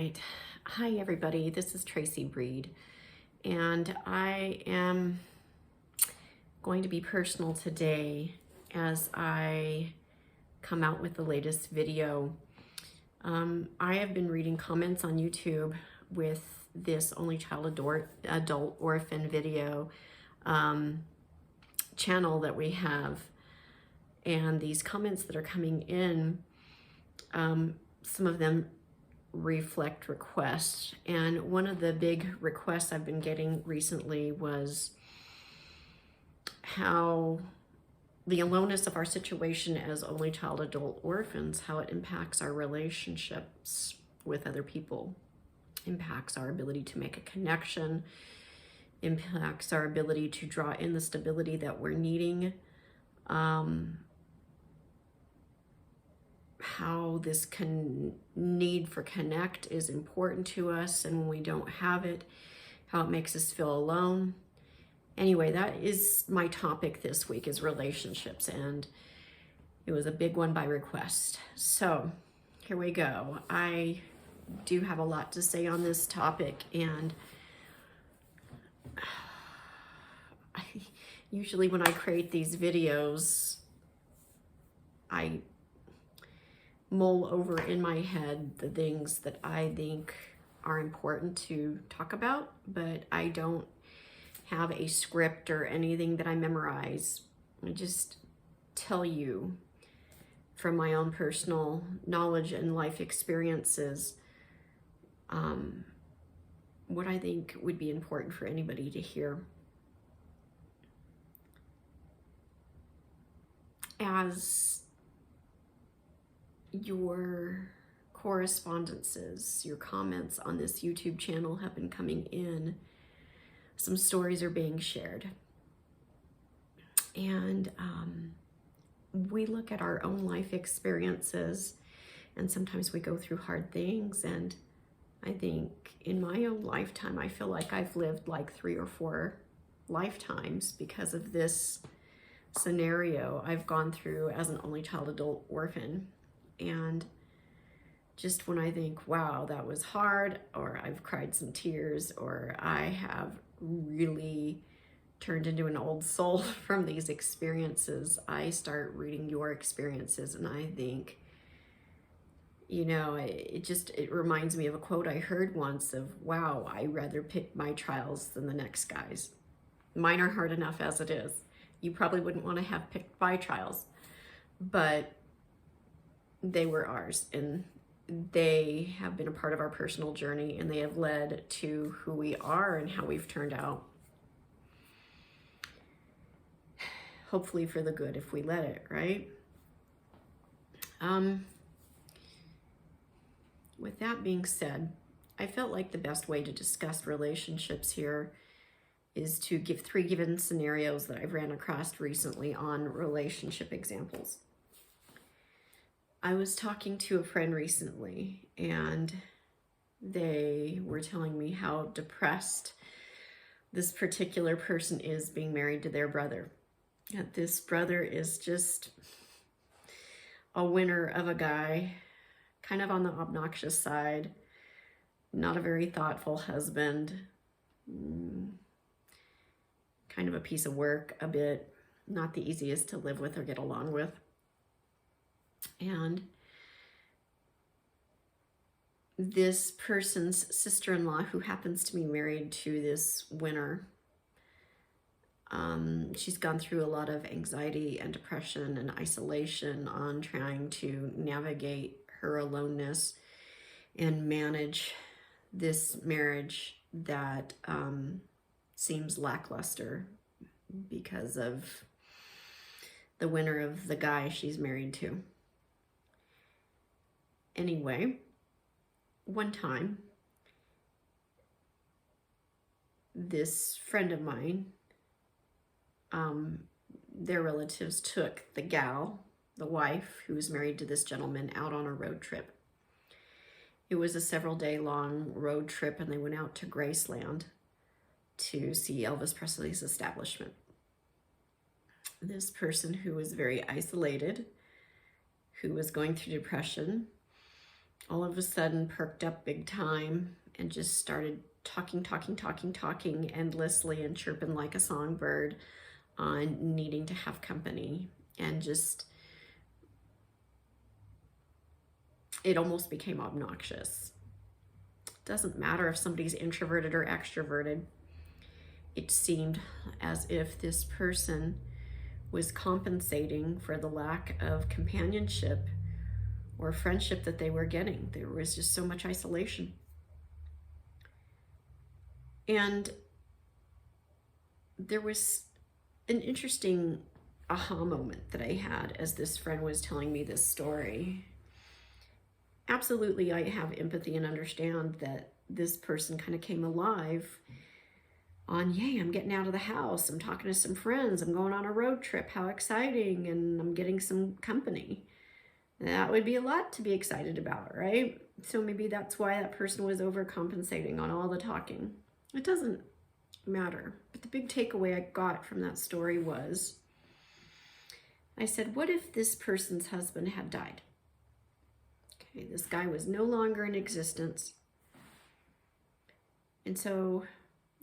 right. Hi, everybody. This is Tracy Breed, and I am going to be personal today as I come out with the latest video. I have been reading comments on YouTube with this only child adult orphan video channel that we have, and these comments that are coming in, some of them reflect requests, and one of the big requests I've been getting recently was how the aloneness of our situation as only child adult orphans, how it impacts our relationships with other people, impacts our ability to make a connection, impacts our ability to draw in the stability that we're needing, how this need for connect is important to us, and when we don't have it, how it makes us feel alone. Anyway, that is my topic this week, is relationships, and it was a big one by request. So here we go. I do have a lot to say on this topic, and usually when I create these videos, I mull over in my head the things that I think are important to talk about, but I don't have a script or anything that I memorize. I just tell you from my own personal knowledge and life experiences what I think would be important for anybody to hear. As your correspondences, your comments on this YouTube channel have been coming in, some stories are being shared. And we look at our own life experiences, and sometimes we go through hard things. And I think in my own lifetime, I feel like I've lived like 3 or 4 lifetimes because of this scenario I've gone through as an only child adult orphan. And just when I think, wow, that was hard, or I've cried some tears, or I have really turned into an old soul from these experiences, I start reading your experiences, and I think, you know, it reminds me of a quote I heard once of, wow, I'd rather pick my trials than the next guy's. Mine are hard enough as it is. You probably wouldn't want to have picked my trials, but they were ours, and they have been a part of our personal journey, and they have led to who we are and how we've turned out. Hopefully for the good if we let it, right? With that being said, I felt like the best way to discuss relationships here is to give 3 given scenarios that I've ran across recently on relationship examples. I was talking to a friend recently, and they were telling me how depressed this particular person is being married to their brother. And this brother is just a winner of a guy, kind of on the obnoxious side, not a very thoughtful husband, kind of a piece of work, a bit, not the easiest to live with or get along with. And this person's sister-in-law, who happens to be married to this winner, she's gone through a lot of anxiety and depression and isolation on trying to navigate her aloneness and manage this marriage that seems lackluster because of the winner of the guy she's married to. Anyway, one time, this friend of mine, their relatives took the gal, the wife, who was married to this gentleman, out on a road trip. It was a several-day-long road trip, and they went out to Graceland to see Elvis Presley's establishment. This person, who was very isolated, who was going through depression, all of a sudden perked up big time and just started talking endlessly and chirping like a songbird on needing to have company. And just, it almost became obnoxious. Doesn't matter if somebody's introverted or extroverted. It seemed as if this person was compensating for the lack of companionship or friendship that they were getting. There was just so much isolation. And there was an interesting aha moment that I had as this friend was telling me this story. Absolutely, I have empathy and understand that this person kind of came alive on, yay, I'm getting out of the house, I'm talking to some friends, I'm going on a road trip, how exciting, and I'm getting some company. That would be a lot to be excited about, right? So maybe that's why that person was overcompensating on all the talking. It doesn't matter. But the big takeaway I got from that story was, I said, what if this person's husband had died? Okay, this guy was no longer in existence. And so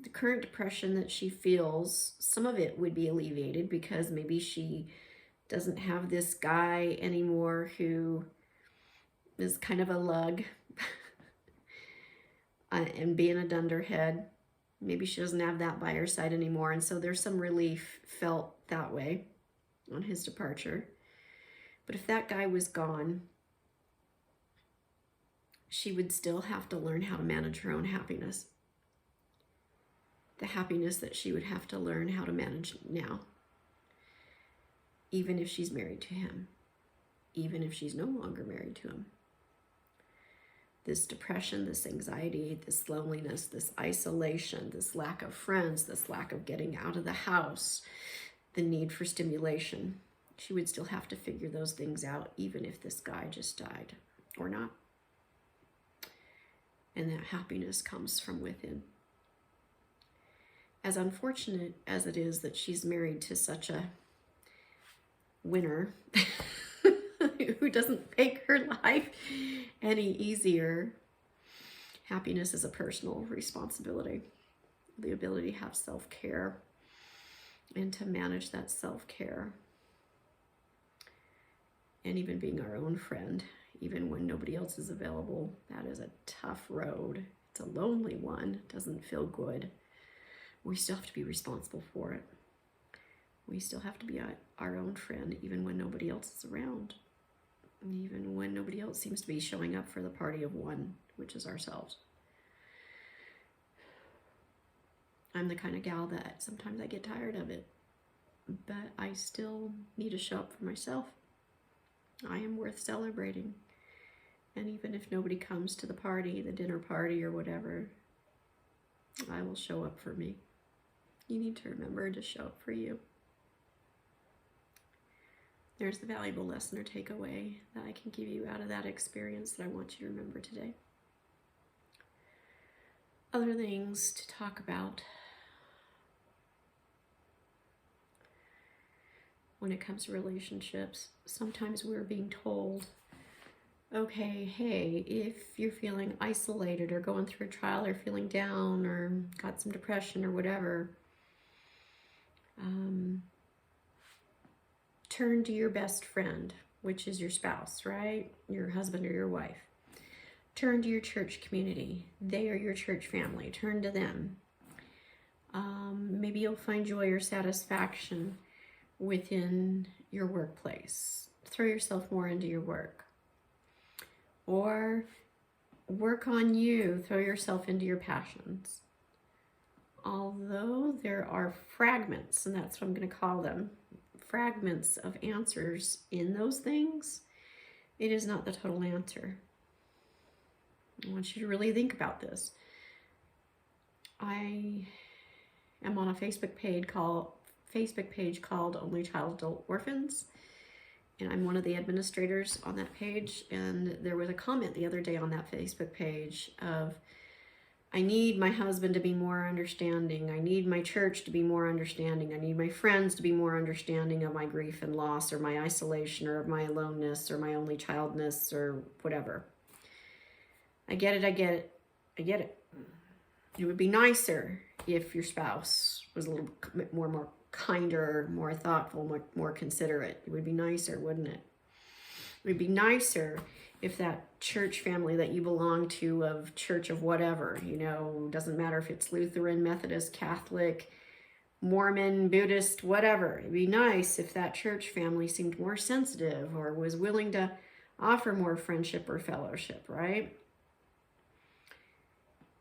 the current depression that she feels, some of it would be alleviated because maybe she doesn't have this guy anymore who is kind of a lug and being a dunderhead. Maybe she doesn't have that by her side anymore. And so there's some relief felt that way on his departure. But if that guy was gone, she would still have to learn how to manage her own happiness. The happiness that she would have to learn how to manage now. Even if she's married to him. Even if she's no longer married to him. This depression, this anxiety, this loneliness, this isolation, this lack of friends, this lack of getting out of the house, the need for stimulation. She would still have to figure those things out even if this guy just died or not. And that happiness comes from within. As unfortunate as it is that she's married to such a winner who doesn't make her life any easier, happiness is a personal responsibility. The ability to have self-care and to manage that self-care. And even being our own friend, even when nobody else is available, that is a tough road. It's a lonely one. It doesn't feel good. We still have to be responsible for it. We still have to be our own friend, even when nobody else is around. Even when nobody else seems to be showing up for the party of one, which is ourselves. I'm the kind of gal that sometimes I get tired of it, but I still need to show up for myself. I am worth celebrating. And even if nobody comes to the party, the dinner party or whatever, I will show up for me. You need to remember to show up for you. There's the valuable lesson or takeaway that I can give you out of that experience that I want you to remember today. Other things to talk about when it comes to relationships. Sometimes we're being told, okay, hey, if you're feeling isolated or going through a trial or feeling down or got some depression or whatever, turn to your best friend, which is your spouse, right? Your husband or your wife. Turn to your church community. They are your church family. Turn to them. Maybe you'll find joy or satisfaction within your workplace. Throw yourself more into your work. Or work on you. Throw yourself into your passions. Although there are fragments, and that's what I'm going to call them, fragments of answers in those things, it is not the total answer. I want you to really think about this. I am on a Facebook page called Only Child Adult Orphans, and I'm one of the administrators on that page. And there was a comment the other day on that Facebook page of, I need my husband to be more understanding. I need my church to be more understanding. I need my friends to be more understanding of my grief and loss or my isolation or of my aloneness or my only childness or whatever. I get it, I get it, I get it. It would be nicer if your spouse was a little more kinder, more thoughtful, more considerate. It would be nicer, wouldn't it? It would be nicer if that church family that you belong to, of church of whatever, you know, doesn't matter if it's Lutheran, Methodist, Catholic, Mormon, Buddhist, whatever. It'd be nice if that church family seemed more sensitive or was willing to offer more friendship or fellowship, right?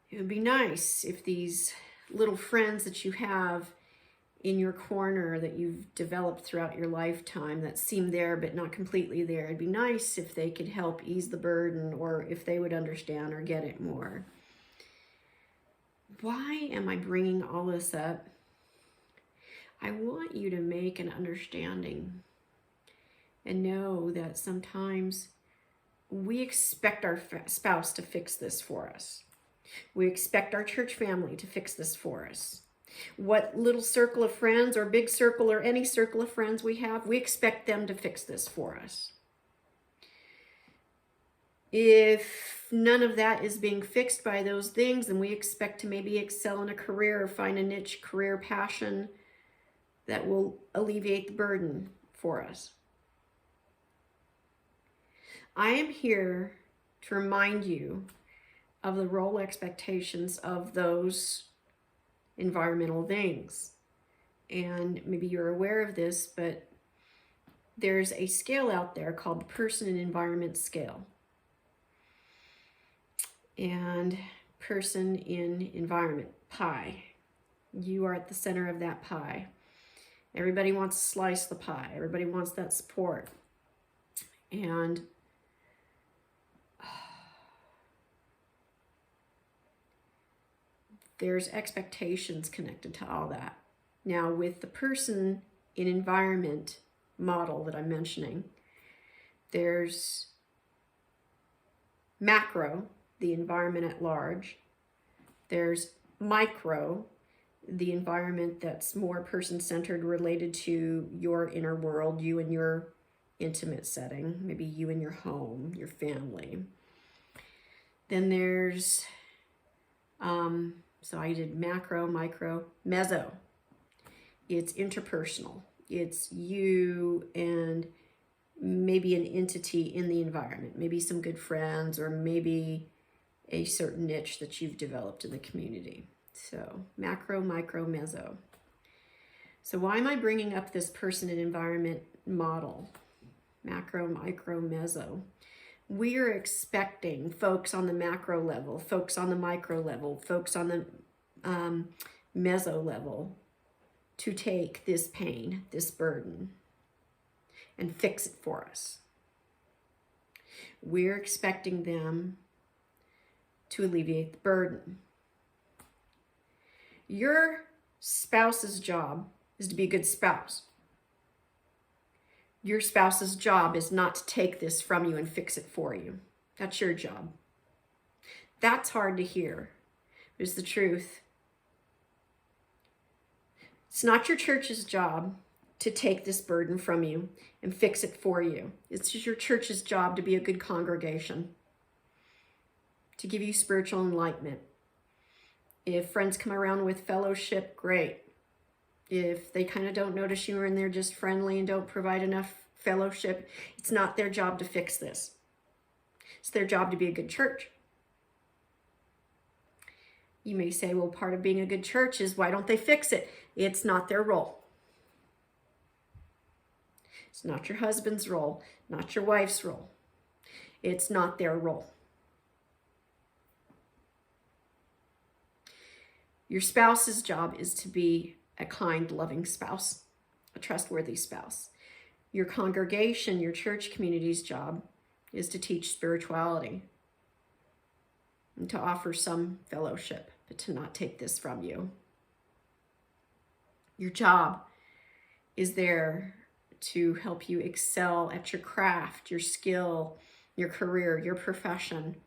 It would be nice if these little friends that you have in your corner that you've developed throughout your lifetime that seem there but not completely there, it'd be nice if they could help ease the burden, or if they would understand or get it more. Why am I bringing all this up? I want you to make an understanding and know that sometimes we expect our spouse to fix this for us. We expect our church family to fix this for us. What little circle of friends or big circle or any circle of friends we have, we expect them to fix this for us. If none of that is being fixed by those things, then we expect to maybe excel in a career or find a niche career passion that will alleviate the burden for us. I am here to remind you of the role expectations of those environmental things. And maybe you're aware of this, but there's a scale out there called the person and environment scale. And person in environment, pie. You are at the center of that pie. Everybody wants to slice the pie. Everybody wants that support. And there's expectations connected to all that. Now, with the person in environment model that I'm mentioning, there's macro, the environment at large. There's micro, the environment that's more person-centered, related to your inner world, you and your intimate setting, maybe you and your home, your family. Then there's, so I did macro, micro, meso. It's interpersonal. It's you and maybe an entity in the environment, maybe some good friends, or maybe a certain niche that you've developed in the community. So macro, micro, meso. So why am I bringing up this person and environment model? Macro, micro, meso. We are expecting folks on the macro level, folks on the micro level, folks on the meso level to take this pain, this burden, and fix it for us. We're expecting them to alleviate the burden. Your spouse's job is to be a good spouse. Your spouse's job is not to take this from you and fix it for you. That's your job. That's hard to hear, but it's the truth. It's not your church's job to take this burden from you and fix it for you. It's just your church's job to be a good congregation, to give you spiritual enlightenment. If friends come around with fellowship, great. If they kind of don't notice you and they're just friendly and don't provide enough fellowship, it's not their job to fix this. It's their job to be a good church. You may say, well, part of being a good church is why don't they fix it? It's not their role. It's not your husband's role, not your wife's role. It's not their role. Your spouse's job is to be a kind, loving spouse, a trustworthy spouse. Your congregation, your church community's job is to teach spirituality and to offer some fellowship, but to not take this from you. Your job is there to help you excel at your craft, your skill, your career, your profession,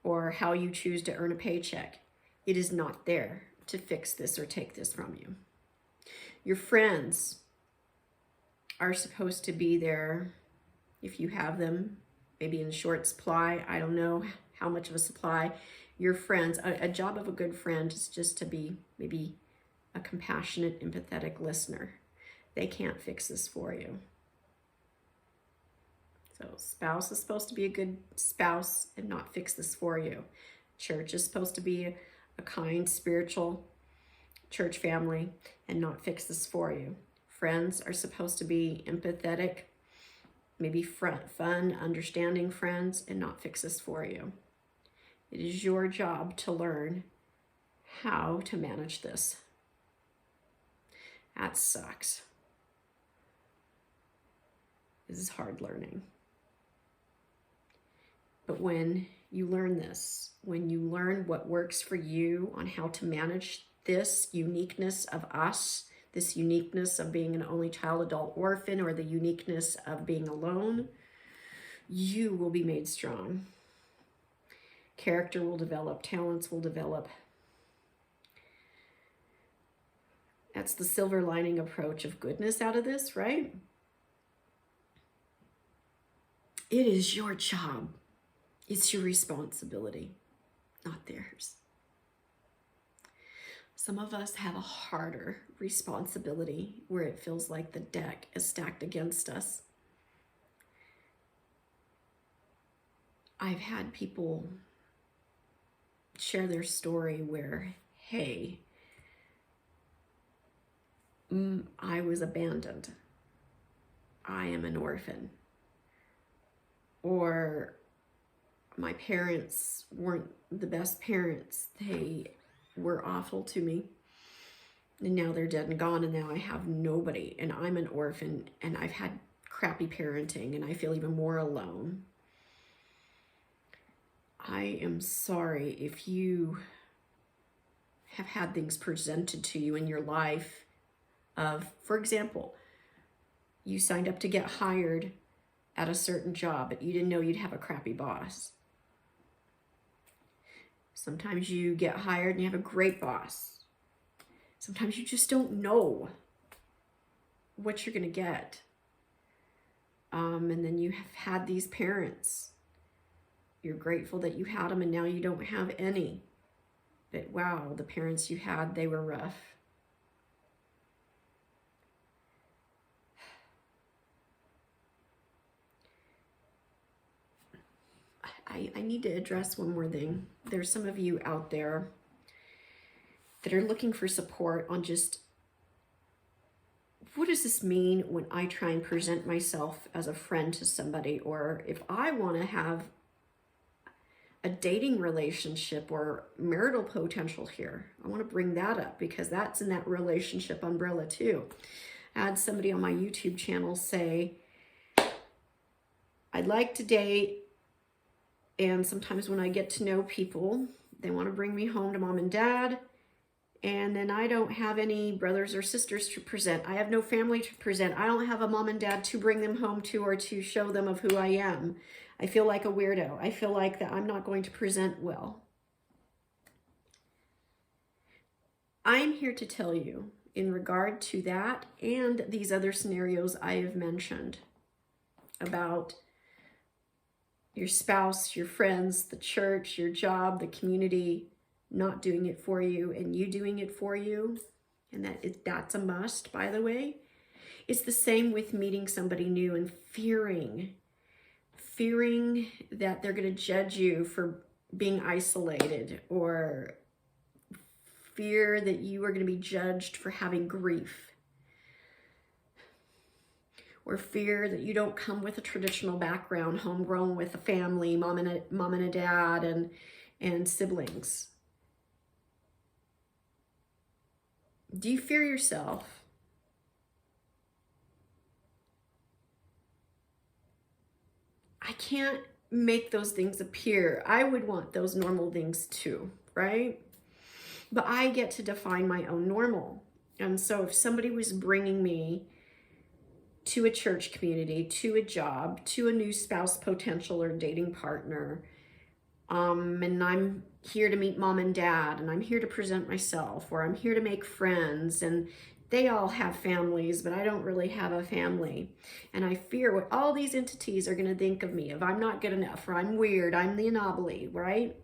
or how you choose to earn a paycheck. It is not there to fix this or take this from you. Your friends are supposed to be there if you have them, maybe in short supply. I don't know how much of a supply your friends, a job of a good friend is just to be maybe a compassionate, empathetic listener. They can't fix this for you. So spouse is supposed to be a good spouse and not fix this for you. Church is supposed to be a kind, spiritual church family and not fix this for you. Friends are supposed to be empathetic, maybe fun, understanding friends, and not fix this for you. It is your job to learn how to manage this. That sucks. This is hard learning. But when you learn this, when you learn what works for you on how to manage this uniqueness of us, this uniqueness of being an only child adult orphan, or the uniqueness of being alone, you will be made strong. Character will develop, talents will develop. That's the silver lining approach of goodness out of this, right? It is your job. It's your responsibility, not theirs. Some of us have a harder responsibility where it feels like the deck is stacked against us. I've had people share their story where, hey, I was abandoned. I am an orphan. Or my parents weren't the best parents. They were awful to me. And now they're dead and gone, and now I have nobody. And I'm an orphan, and I've had crappy parenting, and I feel even more alone. I am sorry if you have had things presented to you in your life of, for example, you signed up to get hired at a certain job, but you didn't know you'd have a crappy boss. Sometimes you get hired and you have a great boss. Sometimes you just don't know what you're going to get. And then you have had these parents. You're grateful that you had them, and now you don't have any. But wow, the parents you had, they were rough. I need to address one more thing. There's some of you out there that are looking for support on just, what does this mean when I try and present myself as a friend to somebody, or if I want to have a dating relationship or marital potential here. I want to bring that up because that's in that relationship umbrella too. I had somebody on my YouTube channel say, I'd like to date, and sometimes when I get to know people, they want to bring me home to mom and dad, and then I don't have any brothers or sisters to present. I have no family to present. I don't have a mom and dad to bring them home to or to show them of who I am. I feel like a weirdo. I feel like that I'm not going to present well. I'm here to tell you in regard to that and these other scenarios I have mentioned about your spouse, your friends, the church, your job, the community not doing it for you and you doing it for you, and that's a must, by the way. It's the same with meeting somebody new and fearing that they're going to judge you for being isolated, or fear that you are going to be judged for having grief, or fear that you don't come with a traditional background, homegrown with a family, mom and a dad and siblings. Do you fear yourself? I can't make those things appear. I would want those normal things too, right? But I get to define my own normal. And so if somebody was bringing me to a church community, to a job, to a new spouse potential or dating partner, and I'm here to meet mom and dad, and I'm here to present myself, or I'm here to make friends, and they all have families, but I don't really have a family. And I fear what all these entities are going to think of me if I'm not good enough, or I'm weird, I'm the anomaly, right?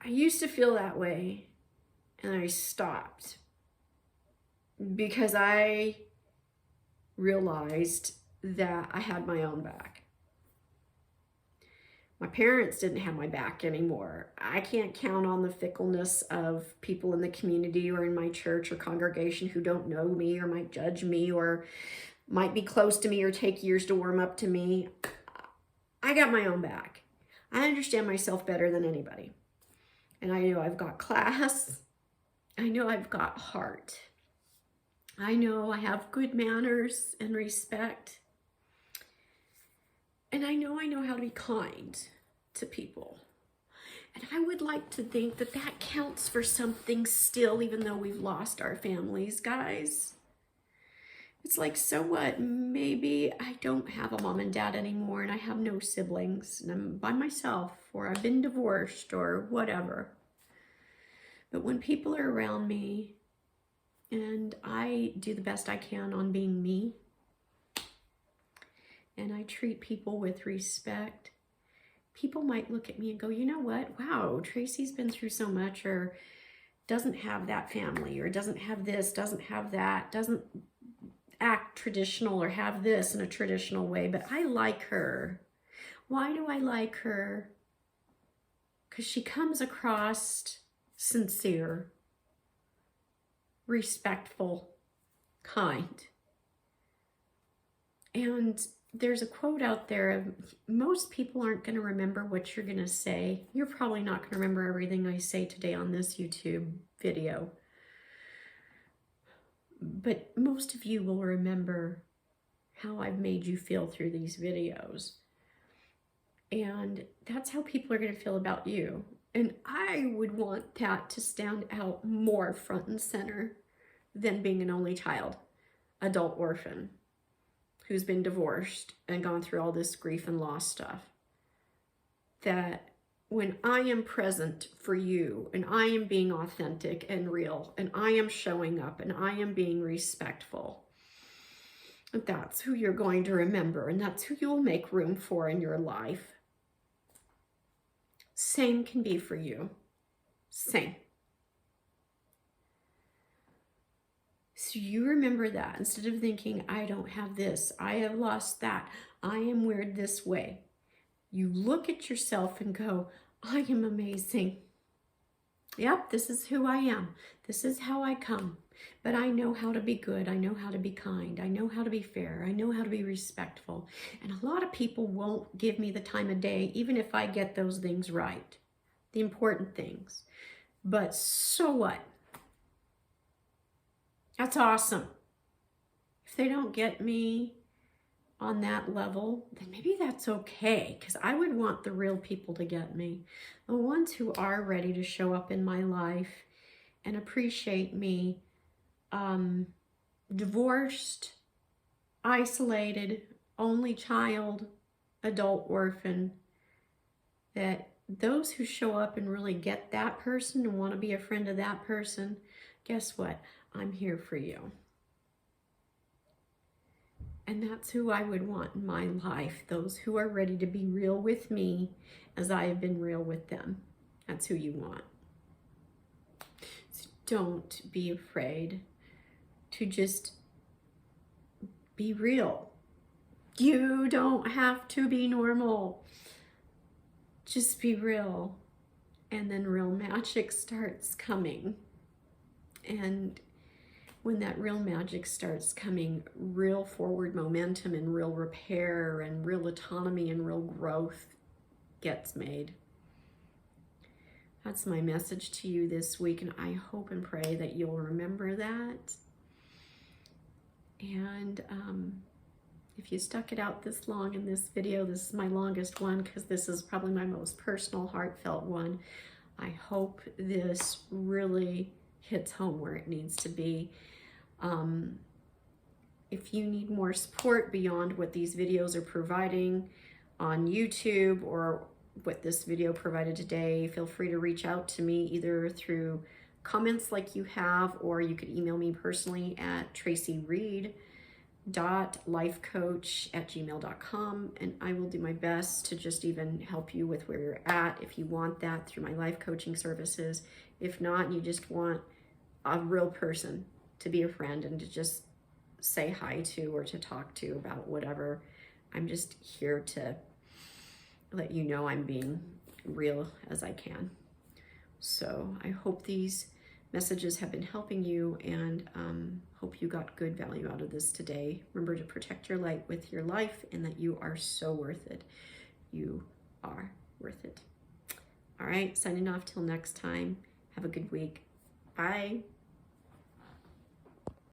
I used to feel that way, and I stopped because I realized that I had my own back. My parents didn't have my back anymore. I can't count on the fickleness of people in the community or in my church or congregation who don't know me or might judge me or might be close to me or take years to warm up to me. I got my own back. I understand myself better than anybody. And I know I've got class. I know I've got heart. I know I have good manners and respect. And I know how to be kind to people. And I would like to think that that counts for something still, even though we've lost our families, guys. It's like, so what? Maybe I don't have a mom and dad anymore and I have no siblings and I'm by myself, or I've been divorced or whatever. But when people are around me and I do the best I can on being me, and I treat people with respect, people might look at me and go, you know what? Wow, Tracy's been through so much, or doesn't have that family, or doesn't have this, doesn't have that, doesn't act traditional or have this in a traditional way, but I like her. Why do I like her? Because she comes across sincere, respectful, kind. And there's a quote out there of, most people aren't going to remember what you're going to say. You're probably not going to remember everything I say today on this YouTube video. But most of you will remember how I've made you feel through these videos. And that's how people are going to feel about you. And I would want that to stand out more front and center than being an only child, adult orphan, who's been divorced and gone through all this grief and loss stuff. That when I am present for you and I am being authentic and real and I am showing up and I am being respectful, that's who you're going to remember, and that's who you'll make room for in your life. Same can be for you. Same. So you remember that instead of thinking, I don't have this, I have lost that, I am weird this way. You look at yourself and go, I am amazing. Yep, this is who I am. This is how I come. But I know how to be good. I know how to be kind. I know how to be fair. I know how to be respectful. And a lot of people won't give me the time of day, even if I get those things right, the important things. But so what? That's awesome. If they don't get me on that level, then maybe that's okay, because I would want the real people to get me. The ones who are ready to show up in my life and appreciate me. Divorced, isolated, only child, adult orphan. That those who show up and really get that person and want to be a friend of that person, guess what? I'm here for you. And that's who I would want in my life. Those who are ready to be real with me as I have been real with them. That's who you want. So don't be afraid to just be real. You don't have to be normal. Just be real. And then real magic starts coming. And when that real magic starts coming, real forward momentum and real repair and real autonomy and real growth gets made. That's my message to you this week, and I hope and pray that you'll remember that. And if you stuck it out this long in this video, this is my longest one because this is probably my most personal, heartfelt one. I hope this really hits home where it needs to be. If you need more support beyond what these videos are providing on YouTube or what this video provided today, feel free to reach out to me either through comments like you have, or you could email me personally at tracyreed.lifecoach@gmail.com, and I will do my best to just even help you with where you're at if you want that through my life coaching services. If not, you just want a real person to be a friend and to just say hi to or to talk to about whatever. I'm just here to let you know I'm being real as I can. So I hope these messages have been helping you, and hope you got good value out of this today. Remember to protect your light with your life, and that you are so worth it. You are worth it. All right, signing off till next time. Have a good week. Bye.